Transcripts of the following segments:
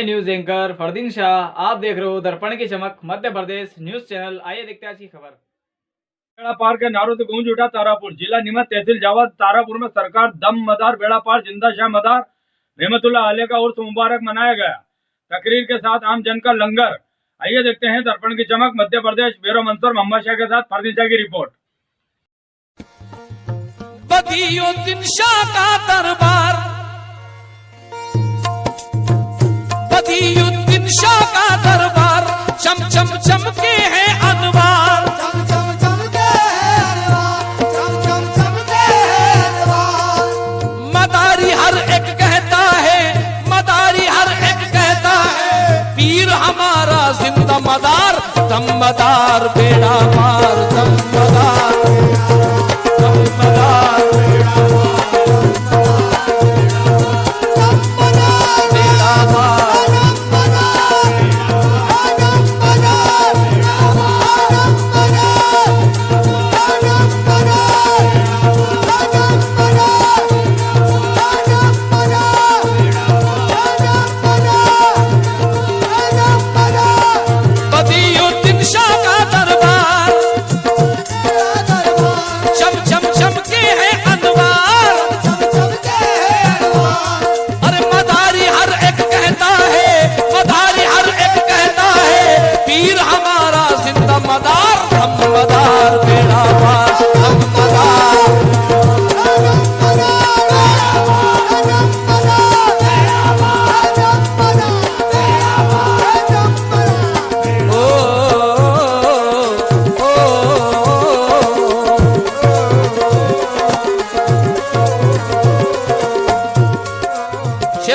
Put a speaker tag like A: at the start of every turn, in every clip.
A: मैं news anchor Fardeen Shah, आप देख रहे हो दर्पण की चमक मध्य प्रदेश न्यूज चैनल। आइए देखते हैं आज की खबर।
B: बेड़ा पार के नारों से गूंज उठा तारापुर। जिला निमत तहसील जावद तारापुर में सरकार दम मदार बेड़ा पार जिंदा शाह मदार रहमतुल्लाह अलैह का उर्स मुबारक मनाया गया। तकरीर के साथ आम जन का लंगर। आइए देखते हैं दर्पण की चमक मध्य प्रदेश ब्यूरो मंसूर मोहम्मद शाह के साथ फरदीन शाह की रिपोर्ट।
C: बदियुद्दीन शाह का दरबार, बदियुद्दीन शाह का दरबार, चम चम चमके हैं अनवार,
D: चम चम चमके हैं अनवार, चम चम चमके हैं अनवार।
C: मदारी हर एक कहता है, मदारी हर एक कहता है, पीर हमारा जिंदा मदार, दम मदार बेड़ा पार, दम मदार, दम मदार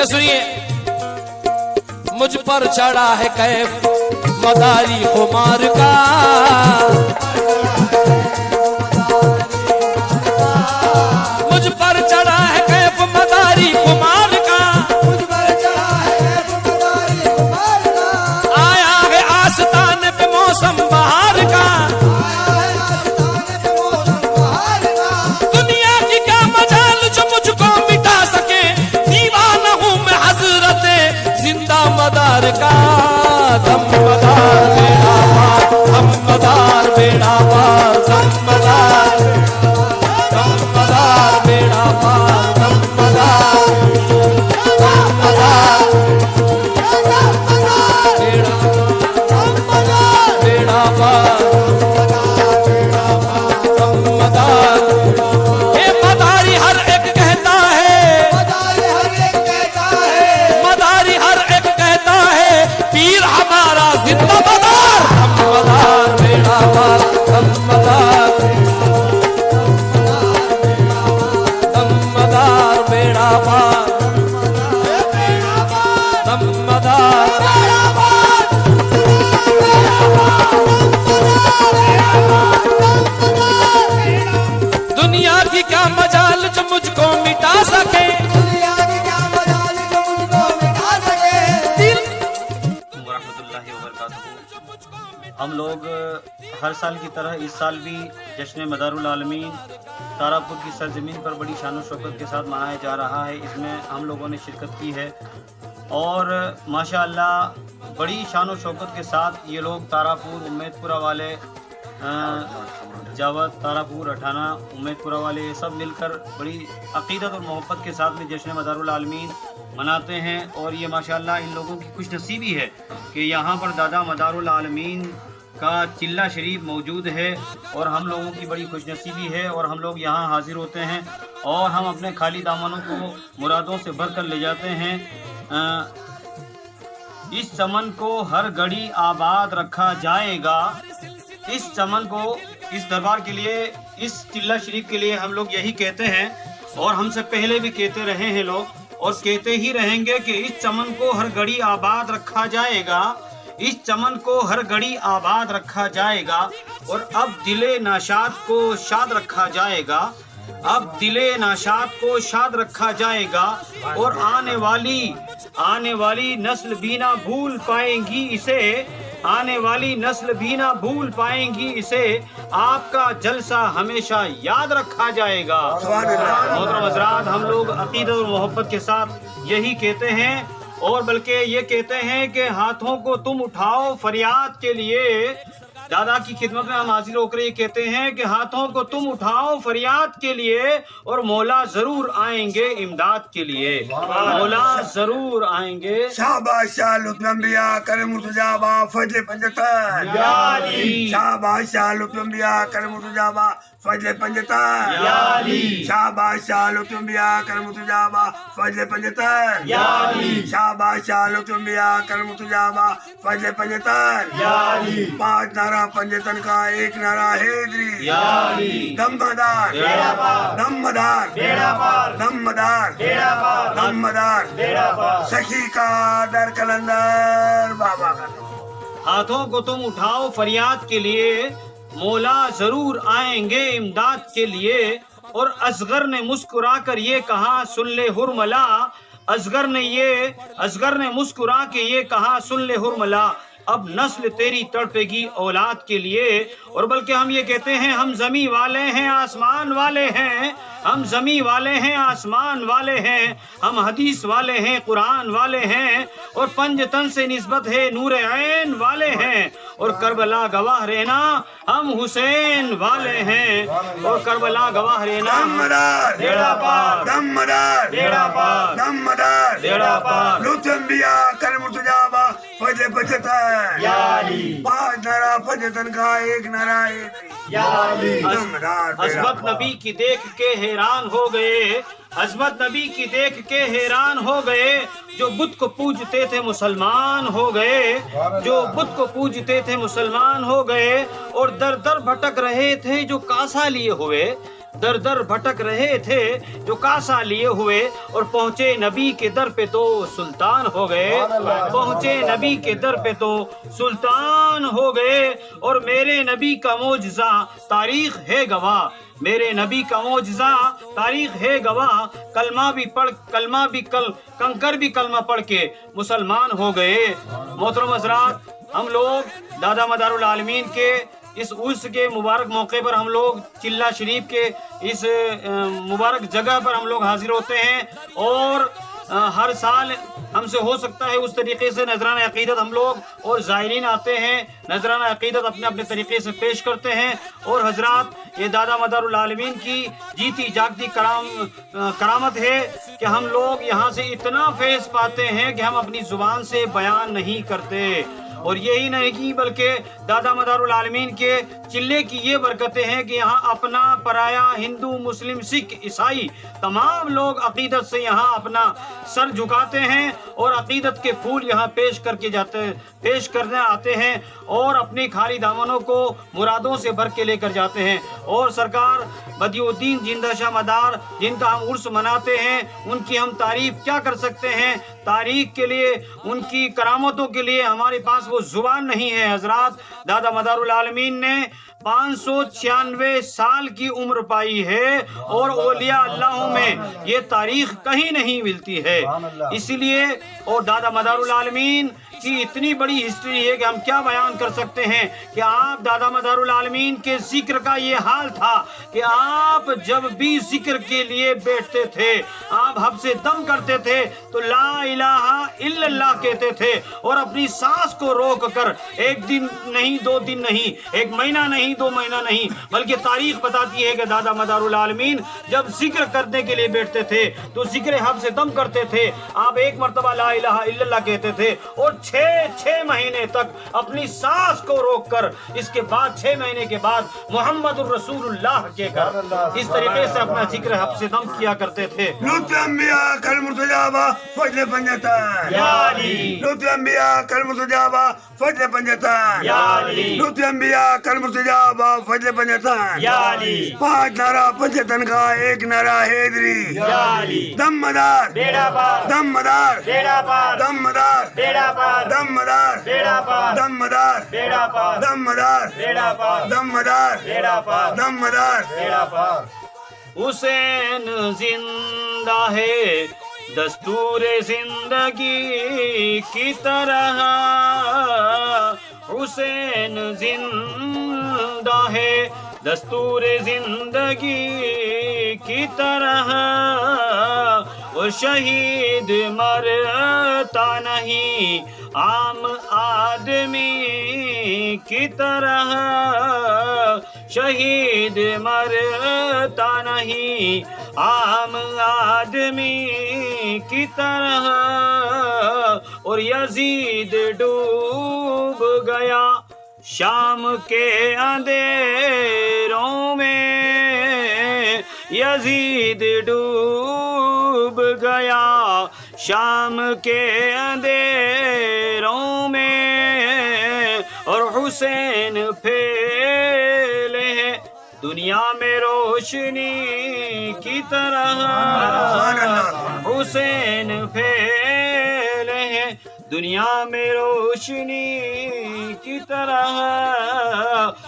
C: सुनिए। मुझ पर चढ़ा है कैफ मदारी खुमार का, मुझ पर चढ़ा है कैफ मदारी खुमार का,
D: मुझ पर चढ़ा है कैफ मदारी खुमार का।
C: आया है आस्ताने पे मौसम बहार का,
D: आया है आस्ताने पे मौसम बहार का।
C: दुनिया की क्या मजाल जो मुझको मिटा सके, दीवाना हूँ मैं हजरत जिंदा मदार का, दम मदार बेड़ा पार, दम मदार बेड़ा पार, दम मदार, दम मदार बेड़ा पार, दम मदार, दम मदार बेड़ा, बेड़ा पार, दम मदार। ये मदारी हर एक कहता है,
D: मदारी हर एक कहता है,
C: मदारी हर एक कहता है, पीर हमारा जिंदा मदार, दम मदार बेड़ा पार, दम मदार, दम मदार बेड़ा पार, दम मदार दुनिया की क्या मजाल जो मुझको मिटा सके,
D: दुनिया की क्या मजाल जो मुझको मिटा सके।
E: वरहमतुल्लाहि वबरकातुहू। हम लोग हर साल की तरह इस साल भी जश्न मदारुल आलमीन तारापुर की सरजमीन पर बड़ी शान शौकत के साथ मनाया जा रहा है। इसमें हम लोगों ने शिरकत की है और माशाअल्लाह बड़ी शान शौकत के साथ ये लोग तारापुर उम्मेदपुरा वाले, जावद, तारापुर, अठाना, उम्मेदपुरा वाले ये सब मिलकर बड़ी अकीदत और मोहब्बत के साथ में जश्न मदारुल आलमीन मनाते हैं। और ये माशाअल्लाह इन लोगों की खुश नसीबी है कि यहाँ पर दादा मदारुल आलमीन का चिल्ला शरीफ मौजूद है और हम लोगों की बड़ी खुश नसीबी है और हम लोग यहाँ हाजिर होते हैं और हम अपने खाली दामनों को मुरादों से भर कर ले जाते हैं। इस चमन को हर घड़ी आबाद रखा जाएगा। इस चमन को, इस दरबार के लिए, इस चिल्ला शरीफ के लिए हम लोग यही कहते हैं और हमसे पहले भी कहते रहे हैं लोग और कहते ही रहेंगे कि इस चमन को हर घड़ी आबाद रखा जाएगा, इस चमन को हर घड़ी आबाद रखा जाएगा और अब दिले नाशाद को शाद रखा जाएगा, अब दिले नाशाद को शाद रखा जाएगा और आने वाली नस्ल भी ना भूल पाएंगी इसे, आने वाली नस्ल भी ना भूल पाएंगी इसे, आपका जलसा हमेशा याद रखा जाएगा। मोहतरम हज़रात, हम लोग अकीदत और मोहब्बत के साथ यही कहते हैं اور بلکہ یہ کہتے ہیں کہ ہاتھوں کو تم اٹھاؤ فریاد کے لیے. دادا کی خدمت میں ہم حاضر ہو کر یہ کہتے ہیں کہ ہاتھوں کو تم اٹھاؤ فریاد کے لیے اور مولا ضرور آئیں گے امداد کے لیے. مولا ضرور آئیں گے.
F: شاباش شاہ لطف انبیاء کرم مرتجابا فضل پنجتن.
E: یا علی.
F: شاباش شاہ لطف انبیاء کرم مرتجابا فضل پنجتن.
E: یا علی.
F: شاباش شاہ لطف انبیاء کرم مرتجابا فضل پنجتن.
E: یا علی.
F: شاباش شاہ لطف انبیاء کرم مرتجابا فضل پنجتن.
E: یا علی.
F: 5 نعرہ پنجتن کا 1 نعرہ حیدری.
E: یا علی.
F: دمدار
E: بیڑا پار.
F: دمدار
E: بیڑا پار.
F: دمدار
E: بیڑا پار.
F: دمدار
E: بیڑا پار.
F: سخی کا در کلندر بابا کا نام.
E: ہاتھوں کو تم اٹھاؤ فریاد کے لیے مولا ضرور آئیں گے امداد کے لیے. اور اصغر نے مسکرا کر یہ کہا سن لے حرملا. اصغر نے مسکرا کے یہ کہا سن لے حرملا. اب نسل تیری تڑپے گی اولاد کے لیے. اور بلکہ ہم یہ کہتے ہیں ہم زمیں والے ہیں آسمان والے ہیں. ہم زمیں والے ہیں آسمان والے ہیں. ہم حدیث والے ہیں قرآن والے ہیں. اور پنجتن سے نسبت ہے نور عین والے ہیں. اور کربلا گواہ رہنا ہم حسین والے ہیں. اور کربلا گواہ رہنا
F: دمدار
E: بیڑا پار.
F: دمدار
E: بیڑا پار.
F: دمدار
E: بیڑا پار.
F: لطف انبیاء کرم مرتجابا فضل پنجتن.
E: یا علی.
F: 5 نعرہ پنجتن کا 1 نعرہ حیدری.
E: یا علی.
F: دمدار بیڑا
E: عظمت
F: پار.
E: نبی کی دیکھ کے حیران ہو گئے. عظمت نبی کی دیکھ کے حیران ہو گئے. جو بت کو پوجتے تھے مسلمان ہو گئے. جو بت کو پوجتے تھے مسلمان ہو گئے. اور در در بھٹک رہے تھے جو کاسا لیے ہوئے. در در بھٹک رہے تھے جو کاسا لیے ہوئے. اور پہنچے نبی کے در پہ تو سلطان ہو گئے. پہنچے نبی کے در پہ تو سلطان ہو گئے. اور میرے نبی کا معجزہ تاریخ ہے گواہ. میرے نبی کا معجزہ تاریخ ہے گواہ. کلمہ بھی کنکر بھی کلمہ پڑھ کے مسلمان ہو گئے. محترم حضرات، ہم لوگ دادا مدار العالمین کے اس عرس کے مبارک موقع پر ہم لوگ چلہ شریف کے اس مبارک جگہ پر ہم لوگ حاضر ہوتے ہیں. اور ہر سال ہم سے ہو سکتا ہے اس طریقے سے نذرانہ عقیدت ہم لوگ اور زائرین آتے ہیں، نذرانہ عقیدت اپنے اپنے طریقے سے پیش کرتے ہیں. اور حضرات، یہ دادا مدار العالمین کی جیتی جاگتی کرامت ہے کہ ہم لوگ یہاں سے اتنا فیض پاتے ہیں کہ ہم اپنی زبان سے بیان نہیں کرتے. اور یہی نہیں بلکہ دادا مدار العالمین کے چلے کی یہ برکتیں ہیں کہ یہاں اپنا پرایا ہندو مسلم سکھ عیسائی تمام لوگ عقیدت سے یہاں اپنا سر جھکاتے ہیں اور عقیدت کے پھول یہاں پیش کرنے آتے ہیں اور اپنی خالی دامنوں کو مرادوں سے بھر کے لے کر جاتے ہیں. اور سرکار بدیع الدین زندہ شاہ مدار جن کا ہم عرس مناتے ہیں، ان کی ہم تعریف کیا کر سکتے ہیں. تاریخ کے لیے، ان کی کرامتوں کے لیے ہمارے پاس وہ زبان نہیں ہے. حضرات، دادا مدار العالمین نے 596 سال کی عمر پائی ہے اور اولیاء اللہ میں یہ تاریخ کہیں نہیں ملتی ہے. اسی لیے اور دادا مدار العالمین کی اتنی بڑی ہسٹری ہے کہ ہم کیا بیان کر سکتے ہیں کہ آپ دادا مدار العالمین کے ذکر کا یہ حال تھا کہ آپ جب بھی ذکر کے لیے بیٹھتے تھے، آپ حب سے دم کرتے تھے تو لا الہ الا اللہ کہتے تھے اور اپنی سانس کو روک کر 1 دن نہیں 2 دن نہیں 1 مہینہ نہیں 2 مہینہ نہیں بلکہ تاریخ بتاتی ہے کہ دادا مدار العالمین جب ذکر کرنے کے لیے بیٹھتے تھے تو ذکر حب سے دم کرتے تھے. آپ 1 مرتبہ لا الہ الا اللہ کہتے تھے اور 6 مہینے تک اپنی سانس کو روک کر اس کے بعد 6 مہینے کے بعد محمد الرسول اللہ کہہ کر اس طریقے سے اپنا ذکر حب سے دم کیا کرتے تھے.
F: لطف انبیاء کل مرتجابا فضل پنجتن.
E: یا علی.
F: لطف انبیاء کل مرتجابا فضل پنجتن.
E: یا علی.
F: لطف انبیاء کل مرتجابا فضل پنجتن.
E: یا علی.
F: 5 نعرہ پنجتن کا 1 نعرہ حیدری.
E: یا علی.
F: دم مدار
E: بیڑا پار.
F: دم مدار
E: بیڑا پار.
F: دم مدار
E: بیڑا پار.
F: دم مدار
E: بیڑا پار.
F: دم مدار
E: بیڑا پار.
F: دم مدار
E: بیڑا پار.
F: دم مدار
E: بیڑا پار.
F: دم مدار.
E: بیڑا پار. حسین زندہ ہے دستور زندگی کی طرح. حسین زندہ ہے دستور زندگی کی طرح. اور شہید مرتا نہیں عام آدمی کی طرح، شہید مرتا نہیں عام آدمی کی طرح، اور یزید ڈوب گیا شام کے اندھیروں میں، یزید ڈوب گیا شام کے اندھیروں میں، اور حسین پھیلے ہیں دنیا میں روشنی کی طرح، حسین پھیلے ہیں دنیا میں روشنی کی طرح۔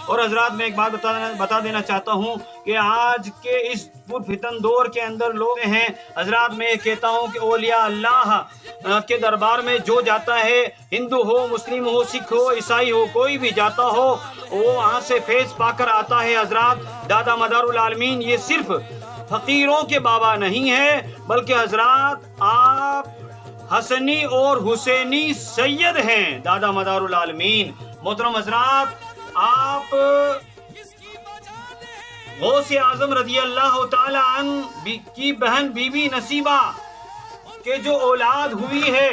E: اور حضرات میں ایک بات بتا دینا چاہتا ہوں کہ آج کے اس پرفتن دور کے اندر لوگ ہیں، حضرات میں کہتا ہوں کہ اولیاء اللہ کے دربار میں جو جاتا ہے، ہندو ہو، مسلم ہو، سکھ ہو، عیسائی ہو، کوئی بھی جاتا ہو، وہ وہاں سے فیض پا کر آتا ہے۔ حضرات دادا مدار العالمین یہ صرف فقیروں کے بابا نہیں ہے، بلکہ حضرات آپ حسنی اور حسینی سید ہیں دادا مدار العالمین۔ محترم حضرات، آپ غوث اعظم رضی اللہ تعالی عنہ کی بہن بی بی نصیبہ کے جو اولاد ہوئی ہے،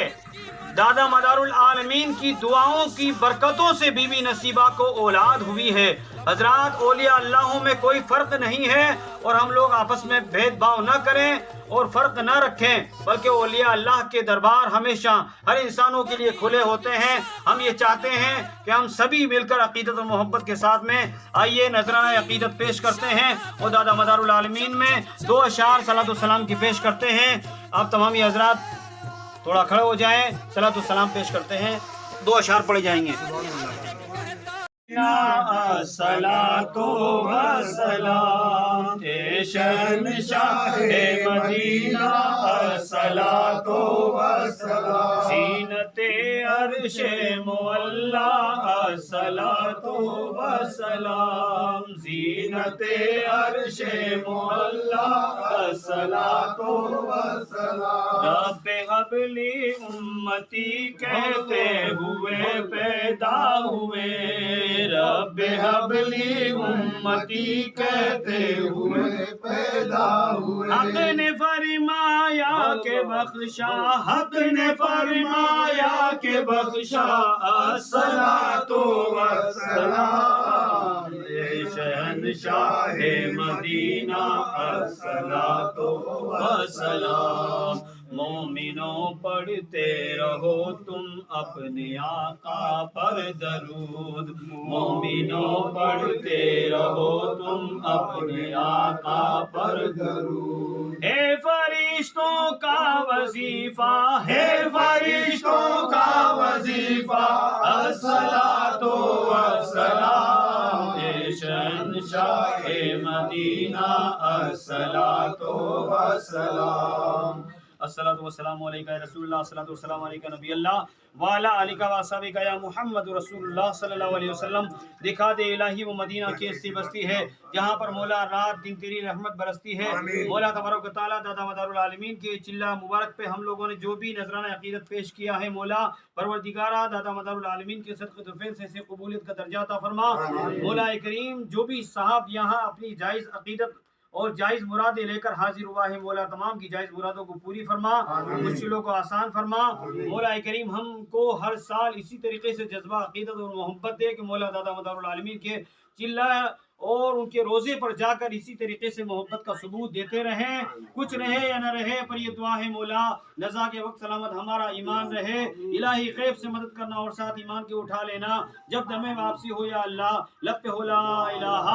E: دادا مدار العالمین کی دعاؤں کی برکتوں سے بی بی نصیبہ کو اولاد ہوئی ہے۔ حضرات اولیاء اللہ میں کوئی فرق نہیں ہے، اور ہم لوگ آپس میں بھید بھاؤ نہ کریں اور فرق نہ رکھیں، بلکہ اولیاء اللہ کے دربار ہمیشہ ہر انسانوں کے لیے کھلے ہوتے ہیں۔ ہم یہ چاہتے ہیں کہ ہم سبھی مل کر عقیدت و محبت کے ساتھ میں آئیے نذرانہ عقیدت پیش کرتے ہیں، اور دادا مدار العالمین میں 2 اشعار صلاۃ والسلام کی پیش کرتے ہیں۔ آپ تمامی حضرات تھوڑا کھڑے ہو جائیں، صلاۃ والسلام پیش کرتے ہیں، 2 اشعار پڑھے جائیں گے۔ الصلاۃ والسلام شہنشاہ مدینہ، الصلاۃ والسلام زینت عرش معلا، الصلاۃ والسلام زینت عرش معلا، الصلاۃ والسلام رب ہب لی امتی کہتے ہوئے پیدا ہوئے، رب حب لی امتی کہتے ہوئے پیدا ہوئے، حق نے فرمایا کہ بخشا، حق نے فرمایا کہ بخشا، الصلاۃ والسلام شہنشاہ مدینہ، الصلاۃ والسلام۔ مومنوں پڑھتے رہو تم اپنے آقا پر درود، مومنوں پڑھتے رہو تم اپنے آقا پر درود۔ ہے فرشتوں کا وظیفہ، ہے فرشتوں کا وظیفہ، الصلاۃ والسلام شہنشاہ مدینہ، الصلاۃ والسلام۔ الصلاۃ والسلام علیکہ یا رسول اللہ، الصلاۃ والسلام علیکہ نبی اللہ وعلی آلہ و اصحابہ یا محمد رسول اللہ صلی اللہ علیہ وسلم۔ دکھا دے الہی وہ مدینہ کی ایسی بستی ہے جہاں پر مولا رات دن تیری رحمت برستی ہے۔ مولا تبارک و تعالیٰ دادا مدار العالمین کے چلہ مبارک پہ ہم لوگوں نے جو بھی نذرانہ عقیدت پیش کیا ہے، مولا پروردگارہ دادا مدار العالمین کے صدقے طفیل سے اسے قبولیت کا درجہ عطا فرما۔ مولا کریم جو بھی صاحب یہاں اپنی جائز عقیدت اور جائز مرادیں لے کر حاضر ہوا ہے، مولا تمام کی جائز مرادوں کو پوری فرما، مشکلوں کو آسان فرما۔ مولا کریم ہم کو ہر سال اسی طریقے سے جذبہ عقیدت اور محبت دے کہ مولا دادا مدار العالمین کے چلہ اور ان کے روزے پر جا کر اسی طریقے سے محبت کا ثبوت دیتے رہیں، کچھ رہے یا نہ رہے پر یہ دعا ہے مولا نزا کے وقت سلامت ہمارا ایمان رہے، الہی غیب سے مدد کرنا اور ساتھ ایمان کے اٹھا لینا، جب دم واپسی ہو یا اللہ لب پہ ہو لا الہ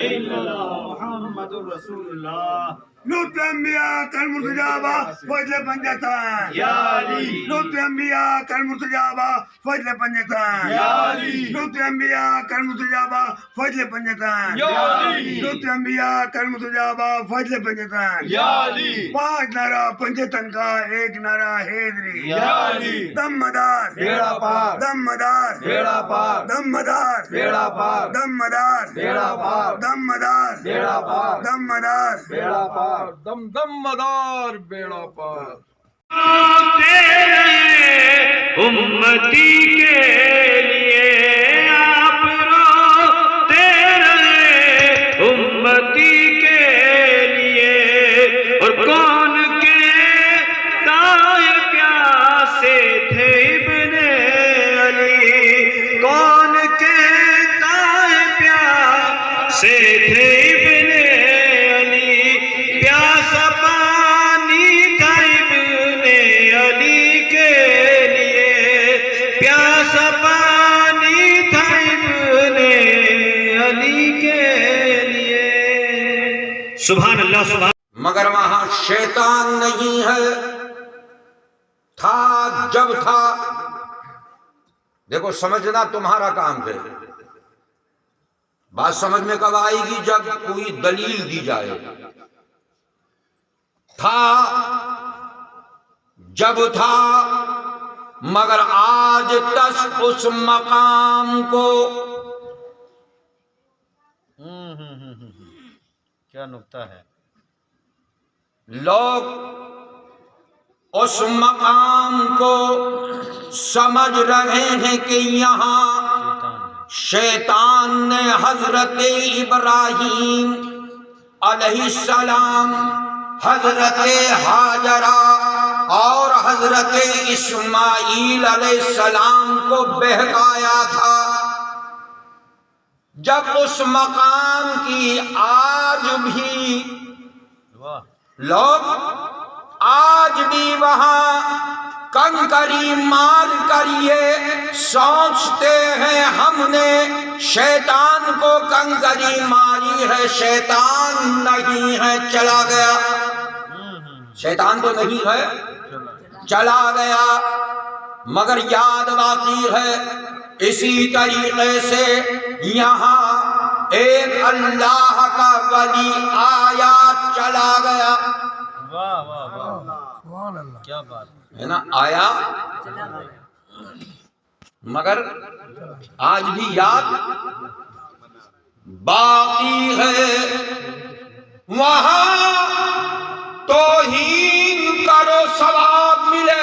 E: الا اللہ محمد الرسول اللہ۔
F: لطف انبیاء کالمرتجابہ فضل پنجتن
E: یا علی،
F: لطف انبیاء کالمرتجابہ فضل پنجتن
E: یا علی،
F: لطف انبیاء کالمرتجابہ فضل پنجتن
E: یا علی،
F: لطف انبیاء کالمرتجابہ فضل پنجتن
E: یا علی،
F: 5 نعرہ پنجتن کا 1 نعرہ حیدری،
E: یا علی،
F: دم مدار
D: بیڑا پار
F: دم مدار
D: بیڑا پار
F: دم مدار
D: بیڑا پار
F: دم مدار
D: بیڑا پار
F: دم مدار
D: بیڑا پار
F: دم مدار
D: بیڑا پار पार दम दम मदार बेड़ा पार
E: उम्मती के लिए आप रोते रहे उम्मती के लिए और कौन कहता है प्यासे थे इब्ने अली कौन कहता है प्यासे थे इब्ने अली प्यासा पानी था इब्ने अली के लिए प्यासा पानी था इब्ने अली के लिए सुभान अल्लाह सुभान
G: मगर वहां शैतान नहीं है था जब था देखो समझना तुम्हारा काम है बात समझ में कब आएगी जब कोई दलील दी जाए था जब था मगर आज तक उस मकाम को
E: क्या नुक्ता है
G: लोग उस मकाम को समझ रहे हैं कि यहाँ शैतान ने हजरत इब्राहीम अलैहिस्सलाम हजरत हाजरा और हजरत इस्माईल अलैहिस्सलाम को बहकाया था जब उस मकाम की आज भी लोग आज भी वहां कंकरी मार कर ये सोचते हैं हमने शैतान को कंकरी मारी है शैतान नहीं है चला गया शैतान तो नहीं है चला गया मगर याद बाकी है इसी तरीके से यहाँ एक अल्लाह का वली आया चला गया
E: वाह वाह वाह क्या बात
G: है ना आया मगर आज भी याद बाकी है वहां तौहीन करो सवाब मिले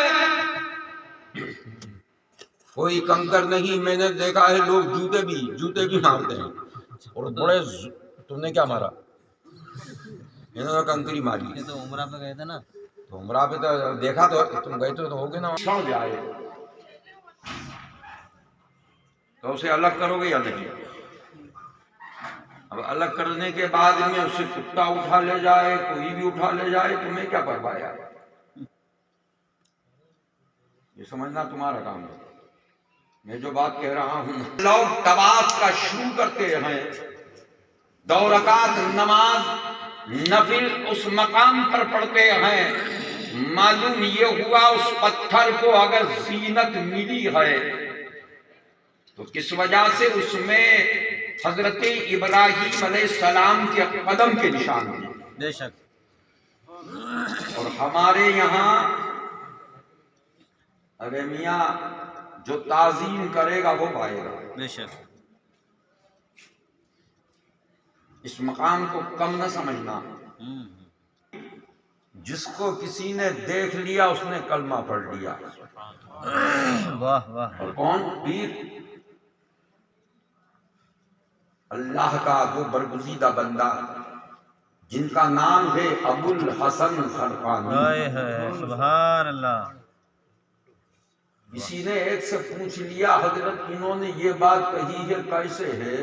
G: कोई कंकर नहीं मैंने देखा है लोग जूते भी मारते हैं और बड़े तुमने क्या मारा इन्होंने कंकरी मारी
E: ये तो उमरा पे गए थे ना
G: तो उमरा पे तो देखा तो तुम गए तो होगे ना समझ आए तो उसे अलग करोगे या नहीं अब अलग करने के बाद में उसे कुत्ता उठा ले जाए कोई भी उठा ले जाए तुम्हें क्या परवाह है ये समझना तुम्हारा काम है मैं जो बात कह रहा हूं लोग तवाफ का शुरू करते हैं 2 रकात नमाज नफिल उस मकाम पर पढ़ते हैं मालूम ये हुआ उस पत्थर को अगर जीनत मिली है तो किस वजह से उसमें हजरत इब्राहीम अलैहिस्सलाम के कदम के निशान थे
E: बेशक
G: और हमारे यहाँ अरे मियाँ जो ताजीम करेगा वो पाएगा
E: बेशक
G: इस मकाम को कम न समझना जिसको किसी ने देख लिया उसने कलमा पढ़ लिया
E: वाह वाह
G: और कौन पीर अल्लाह का वो बरगुज़ीदा बंदा जिनका नाम है अबुल हसन खरकानी
E: हाय हाय सुभान अल्लाह
G: किसी ने एक से पूछ लिया हजरत इन्होंने ये बात कही है कैसे है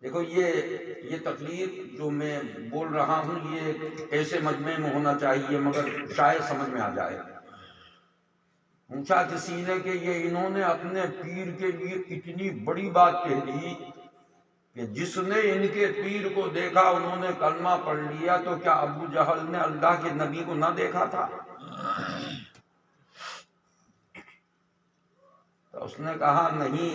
G: देखो ये तकलीफ जो मैं बोल रहा हूँ ये ऐसे मजमे में होना चाहिए मगर शायद समझ में आ जाए पूछा किसी ने कि ये इन्होंने अपने पीर के लिए इतनी बड़ी बात कह दी कि जिसने इनके पीर को देखा उन्होंने कलमा पढ़ लिया तो क्या अबू जहल ने अल्लाह के नबी को ना देखा था तो उसने कहा नहीं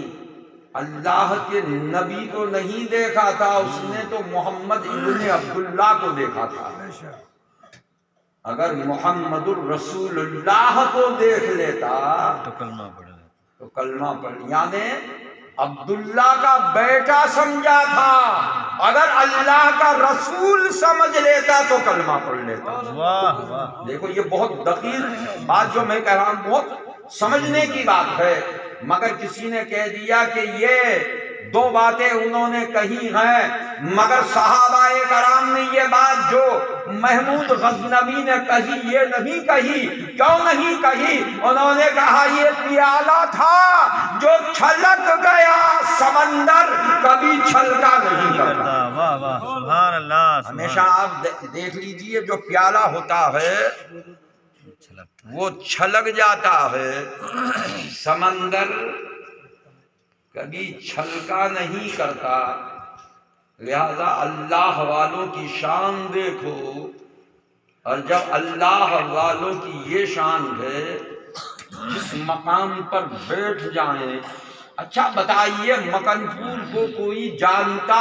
G: अल्लाह के नबी को नहीं देखा था उसने तो मोहम्मद इब्ने अब्दुल्लाह को देखा था अगर मोहम्मदुर रसूलुल्लाह को देख लेता
E: तो कलमा पढ़
G: यानी अब्दुल्ला का बेटा समझा था अगर अल्लाह का रसूल समझ लेता तो कलमा पढ़ लेता।
B: वाह वाह,
G: देखो ये बहुत दकीक बात जो मैं कह रहा हूं, बहुत समझने की बात है, मगर किसी ने कह दिया कि ये दो बातें उन्होंने कही हैं, मगर सहाबाए कराम ने ये बात जो महमूद गज़नवी ने कही ये नहीं कही। क्यों नहीं कही? उन्होंने कहा ये प्याला था जो छलक गया समंदर कभी छलका नहीं करता।
B: वाह वाह, सुभान अल्लाह।
G: हमेशा आप देख लीजिए, जो प्याला होता है वो छलक जाता है, समंदर कभी छलका नहीं करता। लिहाजा अल्लाह वालों की शान देखो, और जब अल्लाह वालों की ये शान है, जिस मकाम पर बैठ जाएं। अच्छा बताइए, मकनपुर को कोई जानता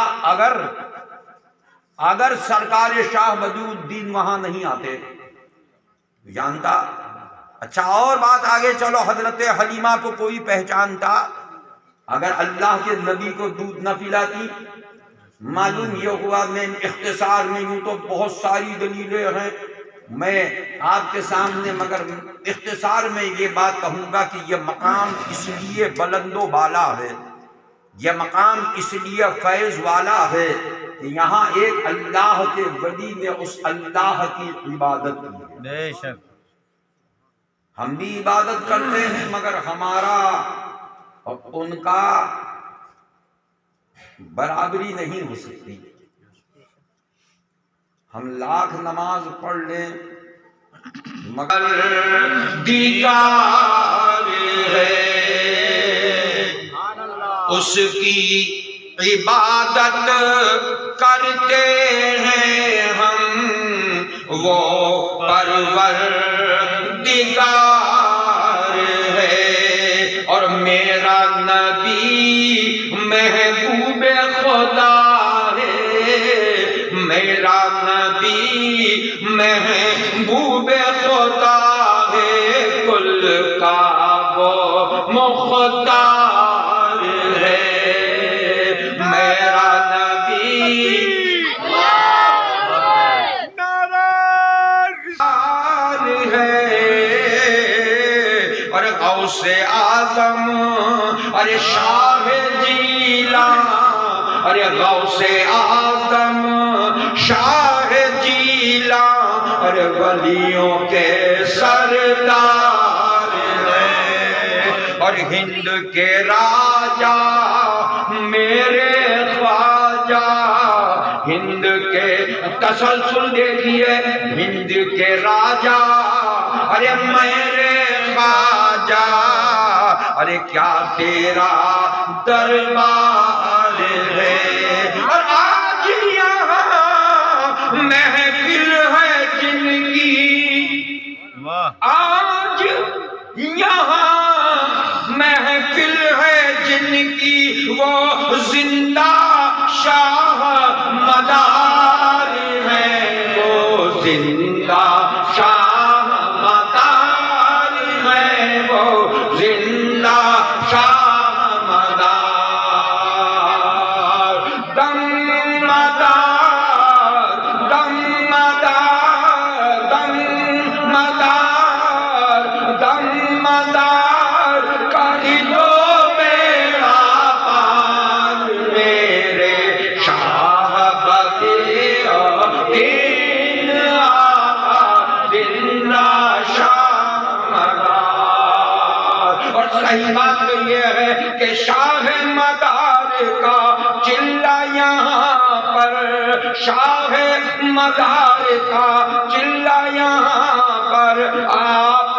G: अगर सरकार शाह बदरुद्दीन वहां नहीं आते? जानता? अच्छा और बात आगे चलो, हजरत हलीमा को कोई पहचानता अगर अल्लाह के नबी को दूध न पिलाती? मालूम ये हुआ, मैं इख्तिसार में यूं तो बहुत सारी दलीलें हैं मैं आपके सामने, मगर इख्तिसार में ये बात कहूंगा कि ये मकाम इसलिए बुलंदो बाला है, ये मकाम इसलिए फैज वाला है कि यहाँ एक अल्लाह के वली ने उस अल्लाह की इबादत की।
B: बेशक
G: हम भी इबादत करते हैं, मगर हमारा और उनका बराबरी नहीं हो सकती। हम लाख नमाज पढ़ लें, मगर दीदार है उसकी इबादत करते हैं हम, वो परवरदिगार है। और मेरा नबी महबूब खुदा है, मेरा नबी महबूब खुदा है, कुल का वो मुख्तार है। मेरा नबी अरे गौसे आजम, अरे शाह जीला, अरे गौसे आजम शाह जीला, अरे वलियों के सरदार हैं। और हिंद के राजा मेरे ख्वाजा, हिंद के तसलसल देखिए, हिंद के राजा अरे मेरे ख्वाजा, अरे क्या तेरा दरबार है। और आज यहाँ महफिल है जिनकी, आज यहाँ महफिल है जिनकी, वो जिंदा शाह मदार है, वो जिंदा शाह मदार है, वो जिंदा शाह मदार। दम मदार, दम मदार, दम मदार, दम मदार कर दो मेरा पार, मेरे शाह बदरुद्दीन आका जिंदा शाह मदार। और सही बात तो ये है कि शाह मदार का चिल्ला यहाँ पर, शाह मदार का चिल्ला यहाँ पर, आप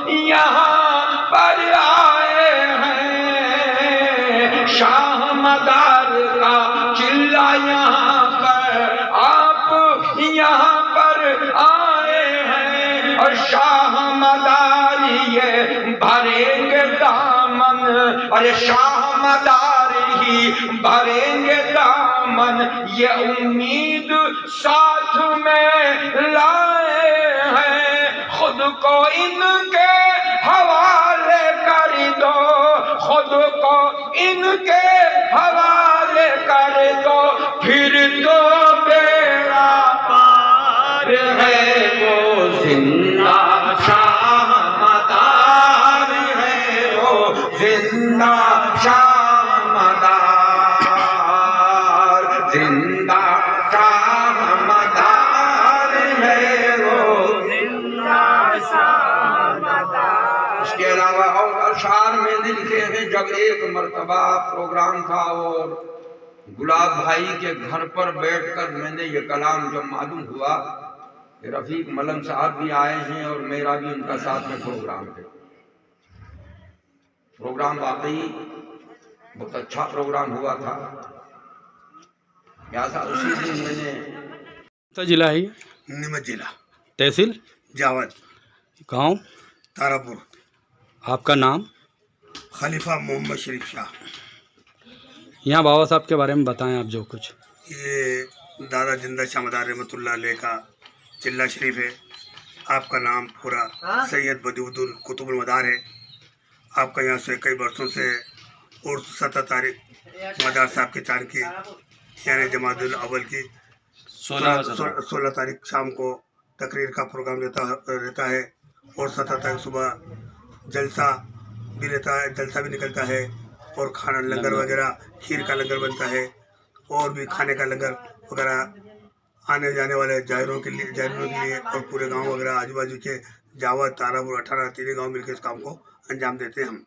G: यहाँ पर आए हैं। शाह मदार का चिल्ला यहाँ पर, आप यहाँ पर आए हैं। और शाह मदार ये भरेंगे दामन, अरे शाह मदार ही भरेंगे दामन, ये उम्मीद साथ में लाए हैं। खुद को इनके हवाले कर दो, खुद को इनके हवाले कर दो, फिर जब एक मर्तबा प्रोग्राम था और गुलाब भाई के घर पर बैठकर मैंने ये कलाम जब मालूम हुआ कि रफीक मलम साहब भी आए हैं और मेरा भी उनका साथ में प्रोग्राम है। प्रोग्राम वाकई बहुत अच्छा प्रोग्राम हुआ था। ऐसा उसी दिन मैंने
H: तो जिला है ये?
F: नीमच जिला,
H: तहसील
F: जावद,
H: गांव,
F: तारापुर।
H: आपका नाम?
F: खलीफा मोहम्मद शरीफ शाह।
H: यहाँ बाबा साहब के बारे में बताएं आप जो कुछ।
F: ये दादा जिंदा शाह मदार रहमतुल्लाह अलैह का चिल्ला शरीफ है। आपका नाम पूरा सैयद बदीउद्दीन कुतुबुल मदार है। आपका यहाँ से कई वर्षों से और 17 तारीख मदार साहब के चांद की यानी जमातुल अव्वल की 16 तारीख शाम को तकरीर का प्रोग्राम रहता है और 17 तारीख सुबह जलसा भी रहता है, जलसा भी निकलता है और खाना लंगर वगैरह, खीर का लंगर बनता है और भी खाने का लंगर वगैरह आने जाने वाले जायरों के लिए और पूरे गांव वगैरह आजू बाजू के जावद, तारापुर, 18 तीनों गांव मिलकर इस काम को अंजाम देते हैं हम।